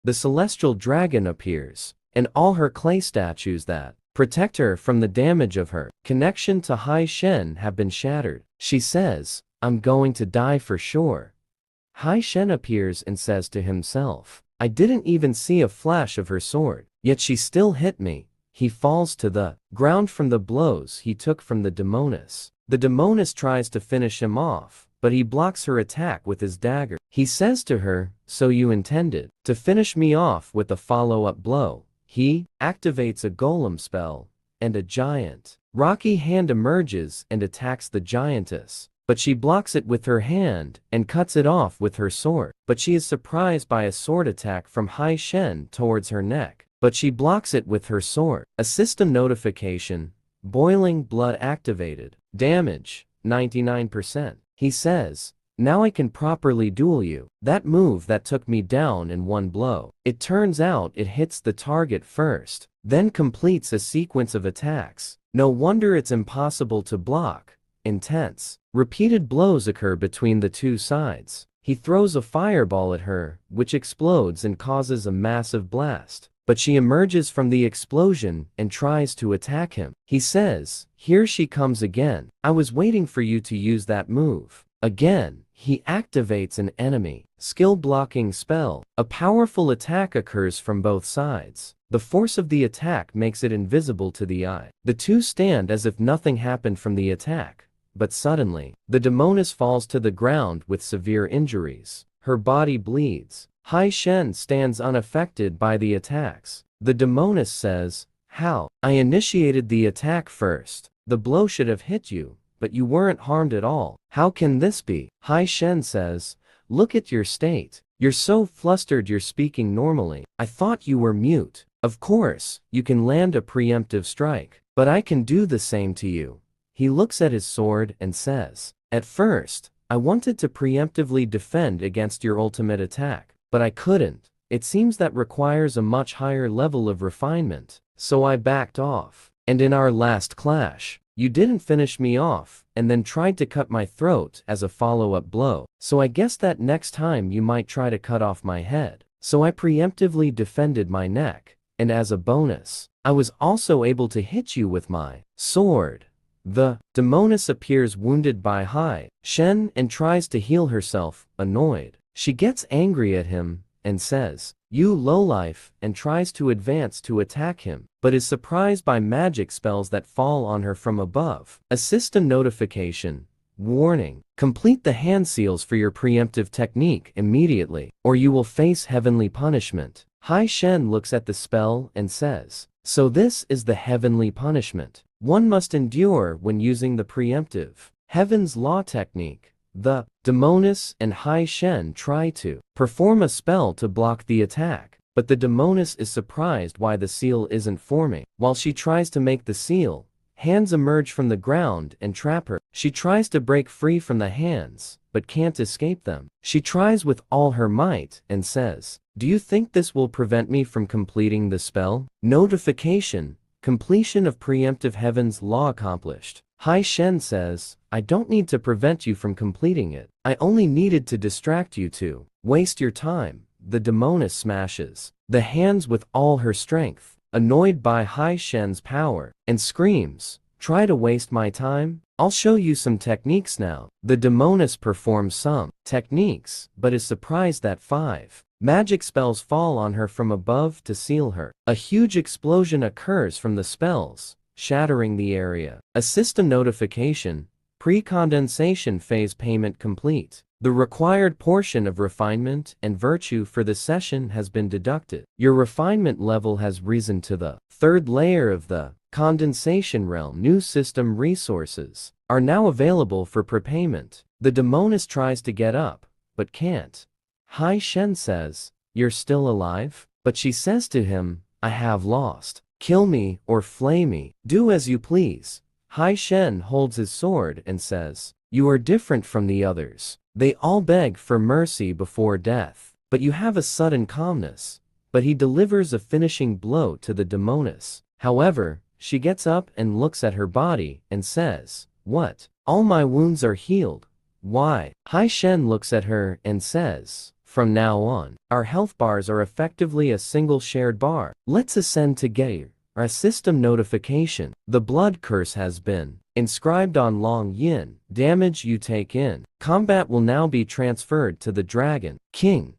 the celestial dragon appears, and all her clay statues that protect her from the damage of her connection to Hai Shen have been shattered. She says, "I'm going to die for sure." Hai Shen appears and says to himself, "I didn't even see a flash of her sword, yet she still hit me." He falls to the ground from the blows he took from the Demoness. The Demoness tries to finish him off, but he blocks her attack with his dagger. He says to her, "So you intended to finish me off with a follow-up blow." He activates a golem spell, and a giant rocky hand emerges and attacks the giantess. But she blocks it with her hand and cuts it off with her sword. But she is surprised by a sword attack from Hai Shen towards her neck. But she blocks it with her sword. A system notification, boiling blood activated. Damage, 99%. He says, "Now I can properly duel you." That move that took me down in one blow. It turns out it hits the target first, then completes a sequence of attacks. No wonder it's impossible to block. Intense, repeated blows occur between the two sides. He throws a fireball at her, which explodes and causes a massive blast. But she emerges from the explosion and tries to attack him. He says, "Here she comes again. I was waiting for you to use that move." Again, he activates an enemy skill blocking spell. A powerful attack occurs from both sides. The force of the attack makes it invisible to the eye. The two stand as if nothing happened from the attack. But suddenly, the Demoness falls to the ground with severe injuries. Her body bleeds. Hai Shen stands unaffected by the attacks. The Demoness says, "How? I initiated the attack first. The blow should have hit you, but you weren't harmed at all. How can this be?" Hai Shen says, "Look at your state. You're so flustered you're speaking normally. I thought you were mute. Of course, you can land a preemptive strike, but I can do the same to you." He looks at his sword and says, "At first, I wanted to preemptively defend against your ultimate attack, but I couldn't. It seems that requires a much higher level of refinement, so I backed off. And in our last clash, you didn't finish me off and then tried to cut my throat as a follow-up blow. So I guess that next time you might try to cut off my head. So I preemptively defended my neck, and as a bonus, I was also able to hit you with my sword." The Demoness appears wounded by Hai Shen and tries to heal herself, annoyed. She gets angry at him and says, "You lowlife," and tries to advance to attack him, but is surprised by magic spells that fall on her from above. A system notification, warning, complete the hand seals for your preemptive technique immediately, or you will face heavenly punishment. Hai Shen looks at the spell and says, "So this is the heavenly punishment one must endure when using the preemptive Heaven's Law technique." The Demoness and Hai Shen try to perform a spell to block the attack, but the Demoness is surprised why the seal isn't forming. While she tries to make the seal, hands emerge from the ground and trap her. She tries to break free from the hands, but can't escape them. She tries with all her might and says, "Do you think this will prevent me from completing the spell?" Notification, completion of preemptive Heaven's Law accomplished. Hai Shen says, "I don't need to prevent you from completing it. I only needed to distract you to waste your time." The Demoness smashes the hands with all her strength, annoyed by Hai Shen's power, and screams, "Try to waste my time? I'll show you some techniques now." The Demoness performs some techniques, but is surprised that 5 magic spells fall on her from above to seal her. A huge explosion occurs from the spells, shattering the area. A system notification, pre-condensation phase payment complete. The required portion of refinement and virtue for the session has been deducted. Your refinement level has risen to the 3rd layer of the condensation realm. New system resources are now available for prepayment. The Demoness tries to get up, but can't. Hai Shen says, "You're still alive?" But she says to him, "I have lost. Kill me or flay me. Do as you please." Hai Shen holds his sword and says, "You are different from the others. They all beg for mercy before death, but you have a sudden calmness." But he delivers a finishing blow to the Demoness. However, she gets up and looks at her body and says, "What? All my wounds are healed. Why?" Hai Shen looks at her and says, From now on, our health bars are effectively a single shared bar. Let's ascend together. Our system notification. The blood curse has been inscribed on Long Yin. Damage you take in combat will now be transferred to the Dragon King.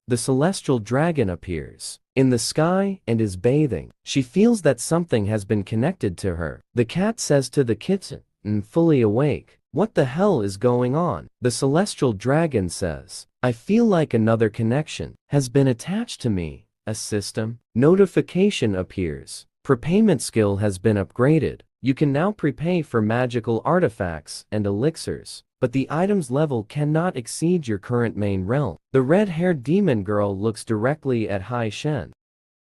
The celestial dragon appears in the sky and is bathing. She feels that something has been connected to her. The cat says to the kitten, fully awake, "What the hell is going on?" The celestial dragon says, "I feel like another connection has been attached to me." A system notification appears. Prepayment skill has been upgraded. You can now prepay for magical artifacts and elixirs, but the item's level cannot exceed your current main realm. The red-haired demon girl looks directly at Hai Shen.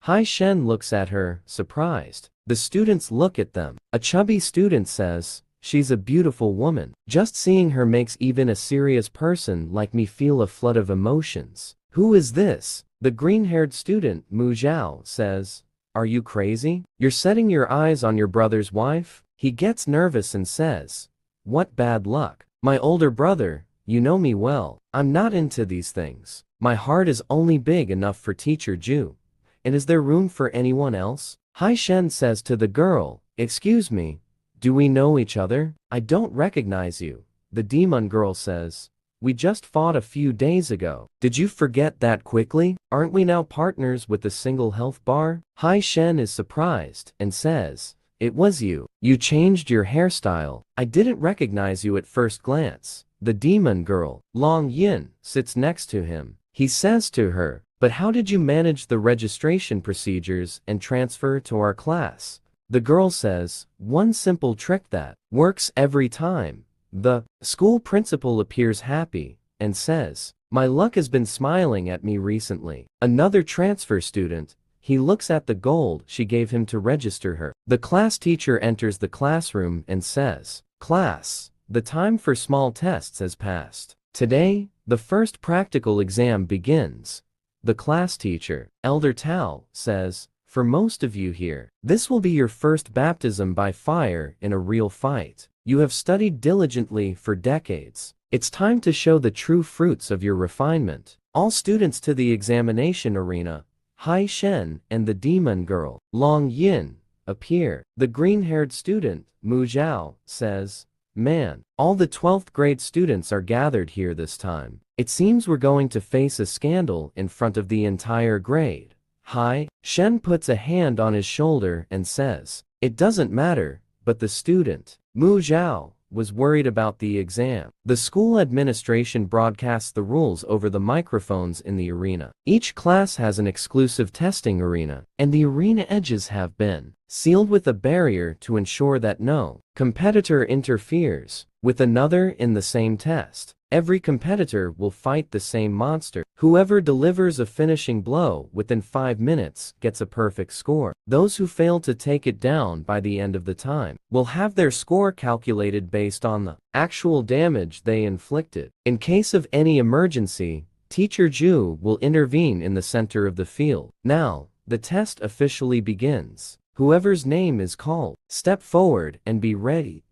Hai Shen looks at her, surprised. The students look at them. A chubby student says, "She's a beautiful woman. Just seeing her makes even a serious person like me feel a flood of emotions." "Who is this?" The green-haired student, Mu Zhao, says. "Are you crazy? You're setting your eyes on your brother's wife?" He gets nervous and says, "What bad luck. My older brother, you know me well. I'm not into these things. My heart is only big enough for Teacher Ju. And is there room for anyone else?" Hai Shen says to the girl, "Excuse me, do we know each other? I don't recognize you." The demon girl says, "We just fought a few days ago. Did you forget that quickly? Aren't we now partners with a single health bar?" Hai Shen is surprised and says, "It was you. You changed your hairstyle. I didn't recognize you at first glance." The demon girl, Long Yin, sits next to him. He says to her, "But how did you manage the registration procedures and transfer to our class?" The girl says, "One simple trick that works every time." The school principal appears happy and says, "My luck has been smiling at me recently." Another transfer student, he looks at the gold she gave him to register her. The class teacher enters the classroom and says, "Class, the time for small tests has passed. Today, the first practical exam begins." The class teacher, Elder Tao, says, "For most of you here, this will be your first baptism by fire in a real fight. You have studied diligently for decades. It's time to show the true fruits of your refinement." All students to the examination arena, Hai Shen and the demon girl, Long Yin, appear. The green-haired student, Mu Zhao, says, "Man, all the 12th grade students are gathered here this time. It seems we're going to face a scandal in front of the entire grade." Hai Shen puts a hand on his shoulder and says, "It doesn't matter," but the student, Mu Zhao, was worried about the exam. The school administration broadcasts the rules over the microphones in the arena. Each class has an exclusive testing arena, and the arena edges have been sealed with a barrier to ensure that no competitor interferes with another in the same test. Every competitor will fight the same monster. Whoever delivers a finishing blow within 5 minutes gets a perfect score. Those who fail to take it down by the end of the time will have their score calculated based on the actual damage they inflicted. In case of any emergency, Teacher Ju will intervene in the center of the field. Now, the test officially begins. Whoever's name is called, step forward and be ready.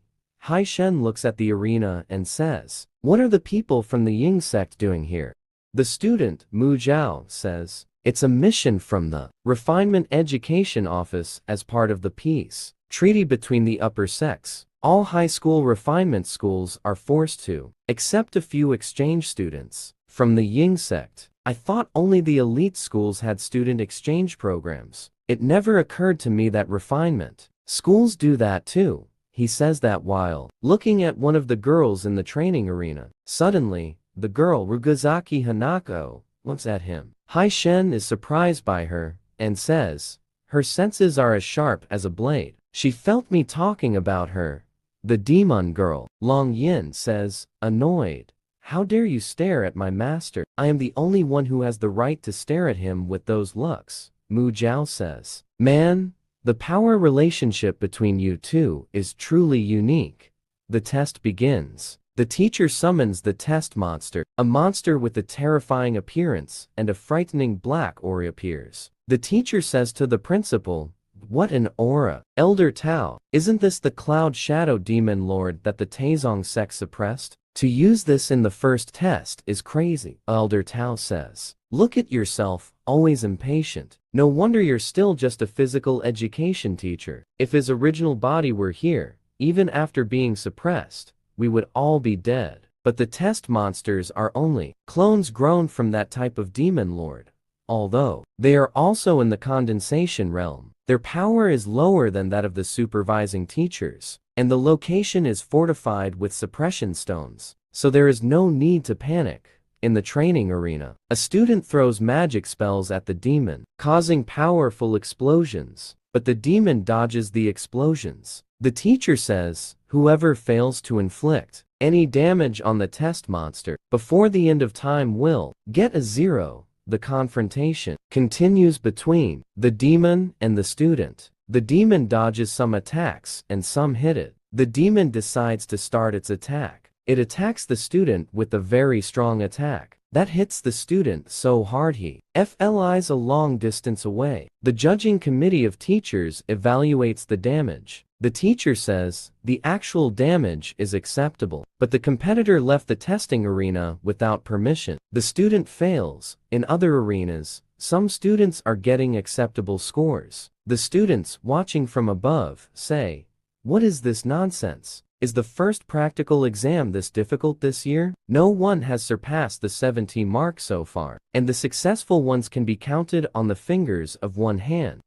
Hai Shen looks at the arena and says, "What are the people from the Ying sect doing here?" The student, Mu Zhao, says, "It's a mission from the Refinement Education Office as part of the peace treaty between the upper sects. All high school refinement schools are forced to accept a few exchange students from the Ying sect. I thought only the elite schools had student exchange programs. It never occurred to me that refinement schools do that too." He says that while looking at one of the girls in the training arena. Suddenly, the girl Rugazaki Hanako looks at him. Hai Shen is surprised by her and says, "Her senses are as sharp as a blade. She felt me talking about her." The demon girl, Long Yin, says, annoyed, "How dare you stare at my master? I am the only one who has the right to stare at him with those looks." Mu Zhao says, "Man, the power relationship between you two is truly unique." The test begins. The teacher summons the test monster. A monster with a terrifying appearance and a frightening black aura appears. The teacher says to the principal, "What an aura. Elder Tao, isn't this the cloud shadow demon lord that the Taizong sect suppressed?" To use this in the first test is crazy, Elder Tao says. Look at yourself, always impatient. No wonder you're still just a physical education teacher. If his original body were here, even after being suppressed, we would all be dead. But the test monsters are only clones grown from that type of demon lord. Although they are also in the condensation realm, their power is lower than that of the supervising teachers, and the location is fortified with suppression stones, so there is no need to panic. In the training arena, a student throws magic spells at the demon, causing powerful explosions, but the demon dodges the explosions. The teacher says, whoever fails to inflict any damage on the test monster before the end of time will get a 0. The confrontation continues between the demon and the student. The demon dodges some attacks and some hit it. The demon decides to start its attack. It attacks the student with a very strong attack that hits the student so hard he flies a long distance away. The judging committee of teachers evaluates the damage. The teacher says the actual damage is acceptable, but the competitor left the testing arena without permission. The student fails. In other arenas, some students are getting acceptable scores. The students watching from above say, "What is this nonsense? Is the first practical exam this difficult this year?" No one has surpassed the 70 mark so far, and the successful ones can be counted on the fingers of one hand.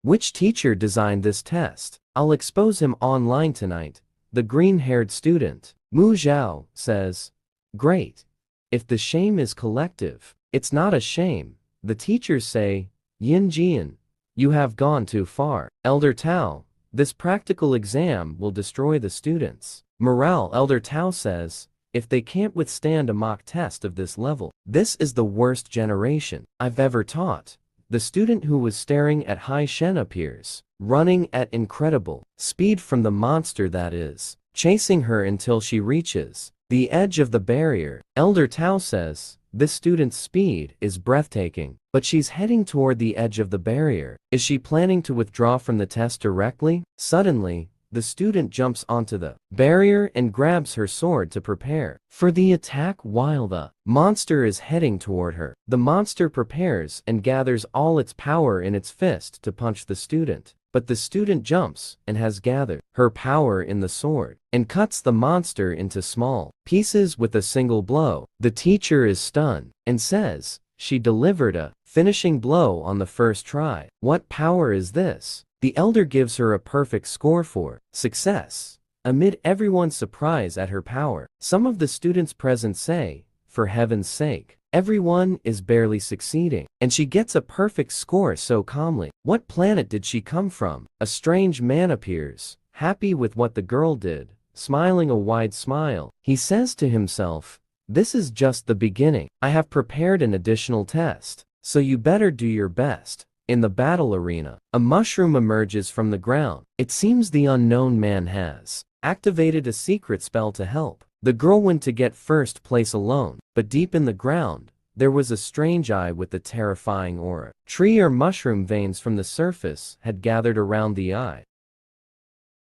Which teacher designed this test? I'll expose him online tonight. The green-haired student, Mu Zhao, says, "Great. If the shame is collective, it's not a shame." The teachers say, "Yin Jian, you have gone too far." Elder Tao, "This practical exam will destroy the students' morale." Elder Tao says, "If they can't withstand a mock test of this level, this is the worst generation I've ever taught." The student who was staring at Hai Shen appears, running at incredible speed from the monster that is chasing her until she reaches the edge of the barrier. Elder Tao says, "This student's speed is breathtaking, but she's heading toward the edge of the barrier. Is she planning to withdraw from the test directly?" Suddenly, the student jumps onto the barrier and grabs her sword to prepare for the attack while the monster is heading toward her. The monster prepares and gathers all its power in its fist to punch the student. But the student jumps and has gathered her power in the sword and cuts the monster into small pieces with a single blow. The teacher is stunned and says she delivered a finishing blow on the first try. What power is this? The elder gives her a perfect score for success. Amid everyone's surprise at her power, some of the students present say, "For heaven's sake, everyone is barely succeeding, and she gets a perfect score so calmly. What planet did she come from?" A strange man appears, happy with what the girl did, smiling a wide smile. He says to himself, "This is just the beginning. I have prepared an additional test, so you better do your best." In the battle arena, a mushroom emerges from the ground. It seems the unknown man has activated a secret spell to help. The girl went to get first place alone, but deep in the ground, there was a strange eye with a terrifying aura. Tree or mushroom veins from the surface had gathered around the eye.